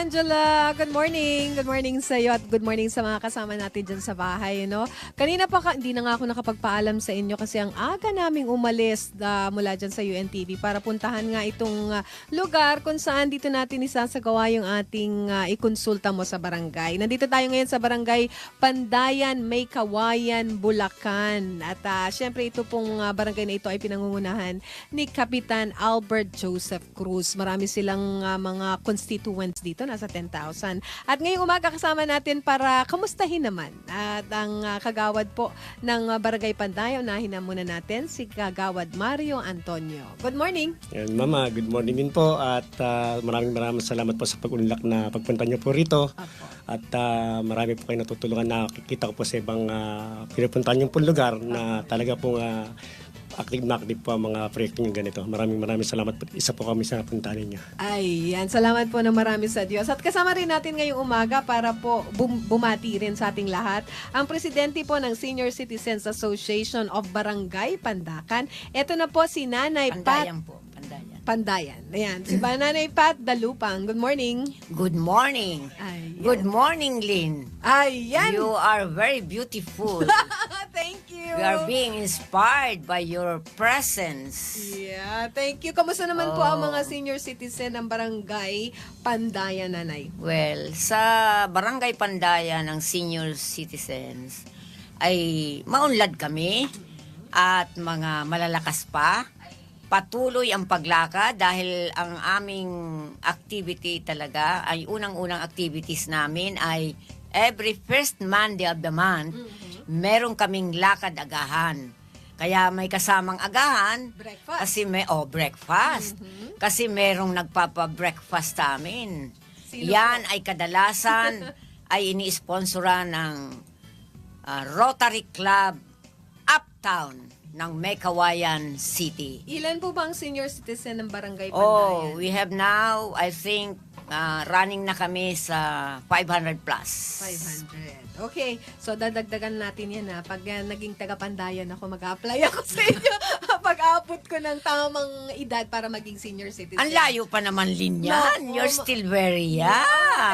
Angela. Good morning. Good morning sa iyo at good morning sa mga kasama natin dyan sa bahay. No? Kanina pa, hindi na nga ako nakapagpaalam sa inyo kasi ang aga naming umalis mula dyan sa UNTV para puntahan nga itong lugar kung saan dito natin isasagawa yung ating ikonsulta mo sa barangay. Nandito tayo ngayon sa barangay Pandayan, May Kawayan, Bulacan. At syempre ito pong barangay na ito ay pinangungunahan ni Kapitan Albert Joseph Cruz. Marami silang mga constituents dito, nasa 10,000. At ngayong umaga kasama natin para kamustahin naman at ang kagawad po ng Barangay Pandayan. Unahin na muna natin si Kagawad Mario Antonio. Good morning. Yan, Mama, good morning din po at maraming salamat po sa pag-unlak na pagpunta niyo po rito. Apo. At marami po kayo natutulungan na nakikita ko po sa ibang pinupuntahan yung po lugar na talaga pong active na active po ang mga proyekto yung ganito. Maraming salamat po. Isa po kami sa napuntahan ninyo. Ay, yan. Salamat po ng marami sa Diyos. At kasama rin natin ngayong umaga para po bumati rin sa ating lahat ang presidente po ng Senior Citizens Association of Barangay Pandacan. Ito na po si Nanay Pat. Pandayan po, Pandayan. Pandayan. Ayan. Si Nanay Pat Dalupang. Good morning. Good morning. Ayan. Good morning, Lynn. Ayan. You are very beautiful. Thank you. We are being inspired by your presence. Yeah, thank you. Kamusta naman po ang mga senior citizen ng Barangay Pandayan, Nanay? Well, sa Barangay Pandayan ng senior citizens ay maunlad kami at mga malalakas pa. Patuloy ang paglakad dahil ang aming activity talaga ay unang-unang activities namin ay every first Monday of the month, meron kaming lakad-agahan. Kaya may kasamang agahan. Breakfast. Kasi breakfast. Kasi merong nagpapa-breakfast sa amin. Sino Yan po? ay kadalasan ay ini-sponsoran ng Rotary Club Uptown ng May Kawayan City. Ilan po ba ang senior citizen ng Barangay Oh, Pandayan? we have now, I think, running na kami sa 500 plus. 500. Okay, so dadagdagan natin yan na. Pag naging taga-Pandayan ako, mag-apply ako sa inyo. Pag-aabot ko ng tamang edad para maging senior citizen. Ang layo pa naman, Lynn, yan. No, You're still very young,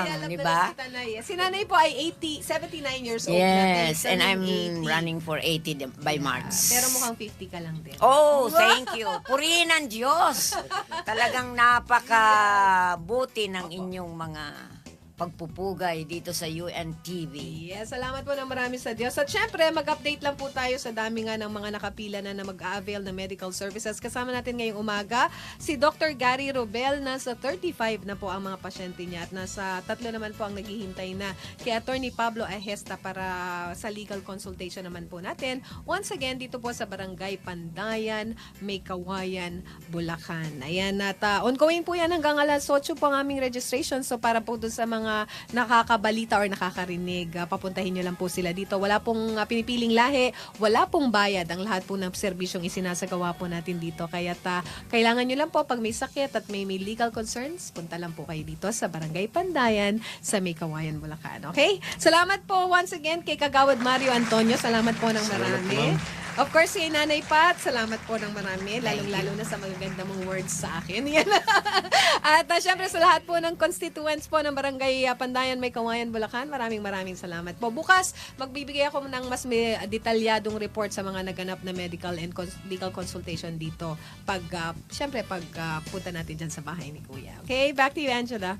Kaya alam di na lang ba? kita, Nay. Si Nanay po ay 79 years old. Yes, natin. and I'm 80. running for 80 by March. Pero mukhang 50 ka lang din. Oh, thank you. Purihin ang Diyos. Talagang napakabuti ng inyong mga pagpupugay dito sa UNTV. Yes, salamat po ng marami sa Diyos. At syempre, mag-update lang po tayo sa dami nga ng mga nakapila na mag-a-avail ng medical services. Kasama natin ngayong umaga si Dr. Gary Robel. Nasa 35 na po ang mga pasyente niya at nasa 3 naman po ang naghihintay na kay Attorney Pablo Ahesta para sa legal consultation naman po natin. Once again, dito po sa Barangay Pandayan, May Kawayan, Bulacan. Ayan, at ongoing po yan hanggang alas 8 po ang aming registration. So para po doon sa mga nakakabalita or nakakarinig, papuntahin nyo lang po sila dito. Wala pong pinipiling lahi, wala pong bayad. Ang lahat po ng serbisyong isinasagawa po natin dito. Kaya kailangan nyo lang po pag may sakit at may legal concerns, punta lang po kayo dito sa Barangay Pandayan sa May Kawayan, Bulacan. Okay? Salamat po once again kay Kagawad Mario Antonio. Salamat po ng marami. Of course, kay Nanay Pat, salamat po ng marami. Lalong-lalo na sa magaganda mong words sa akin. Yan. At syempre sa lahat po ng constituents po ng Barangay Pandayan, May Kawayan, Bulacan, maraming salamat po. Bukas, magbibigay ako ng mas may detalyadong report sa mga naganap na medical and legal consultation dito. Syempre, pag punta natin dyan sa bahay ni Kuya. Okay, back to you, Angela.